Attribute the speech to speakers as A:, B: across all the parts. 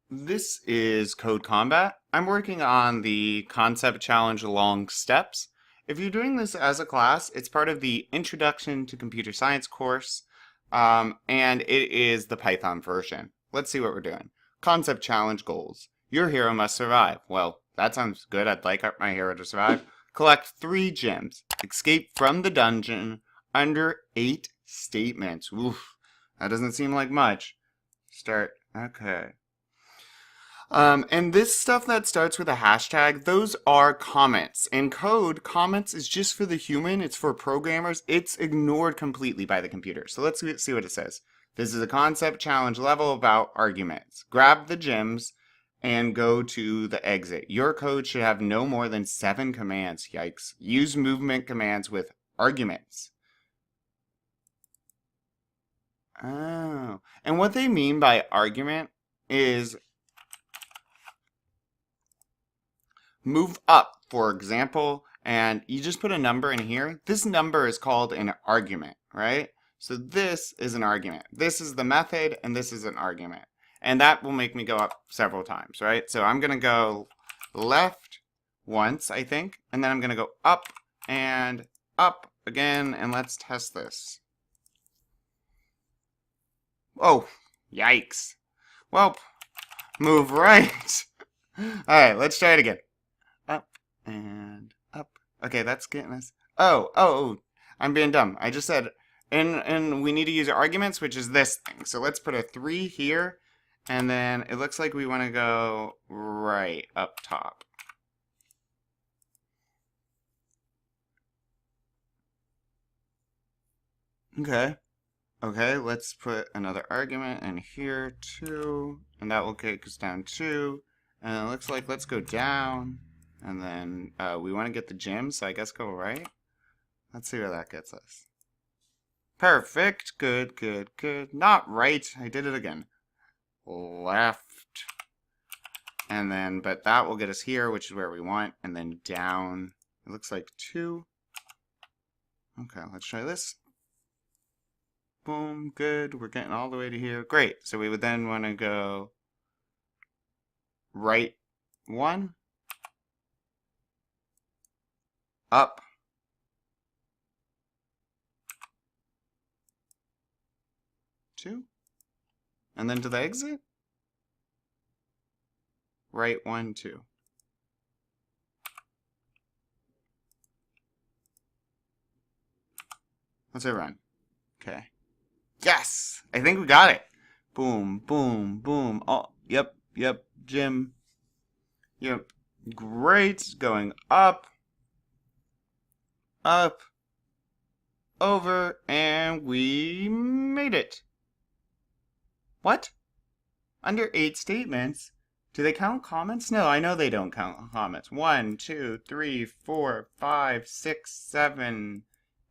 A: This is Code Combat. I'm working on the concept challenge along steps. If you're doing this as a class, it's part of the Introduction to Computer Science course, and it is the Python version. Let's see what we're doing. Concept challenge goals. Your hero must survive. Well, that sounds good. I'd like my hero to survive. Collect 3 gems. Escape from the dungeon under 8 statements. Oof, that doesn't seem like much. Start. Okay. And this stuff that starts with a hashtag, those are comments. In code, comments is just for the human, it's for programmers, it's ignored completely by the computer. So let's see what it says. This is a concept challenge level about arguments. Grab the gems and go to the exit. Your code should have no more than 7 commands. Yikes. Use movement commands with arguments. Oh. And what they mean by argument is move up, for example, and you just put a number in here. This number is called an argument, right? So this is an argument. This is the method, and this is an argument. And that will make me go up several times, right? So I'm going to go left once, I think, and then I'm going to go up and up again, and let's test this. Oh, yikes. Well, move right. All right, let's try it again. Up and up. Okay, that's getting us. Oh, I'm being dumb. I just said, and we need to use arguments, which is this thing. So let's put a 3 here, and then it looks like we want to go right up top. Okay, let's put another argument in here, 2, and that will take us down 2. And it looks like let's go down. And then we want to get the gem, so I guess go right. Let's see where that gets us. Perfect. Good. Not right. I did it again. Left. And then, but that will get us here, which is where we want. And then down. It looks like 2. Okay, let's try this. Boom. Good. We're getting all the way to here. Great. So we would then want to go right 1. Up. Two. And then to the exit. Right 1, 2. Let's say run. Okay. Yes! I think we got it. Boom. Oh, yep. Gym. Yep. Great. Going up. Over, and we made it. What? Under 8 statements? Do they count comments? No, I know they don't count comments. 1, 2, 3, 4, 5, 6, 7,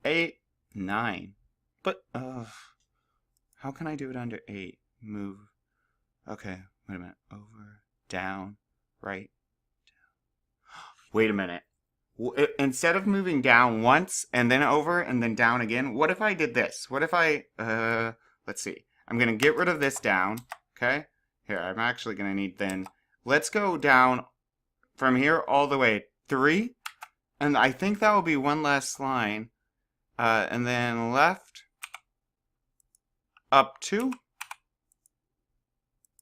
A: 8, 9. But, how can I do it under 8? Move. Okay, wait a minute. Over, down, right, down. Wait a minute. Instead of moving down once and then over and then down again, what if I did this? What if I, let's see. I'm going to get rid of this down, okay? Here, I'm actually going to need then, let's go down from here all the way 3. And I think that will be one last line. And then left, up 2.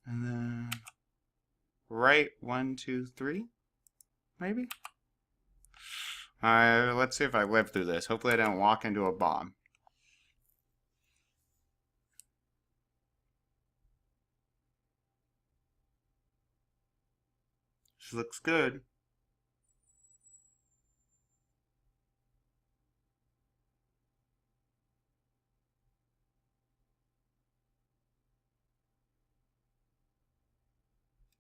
A: And then right 1, 2, 3, maybe? Let's see if I live through this. Hopefully I don't walk into a bomb. This looks good.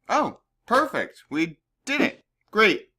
A: Oh, perfect. We did it. Great.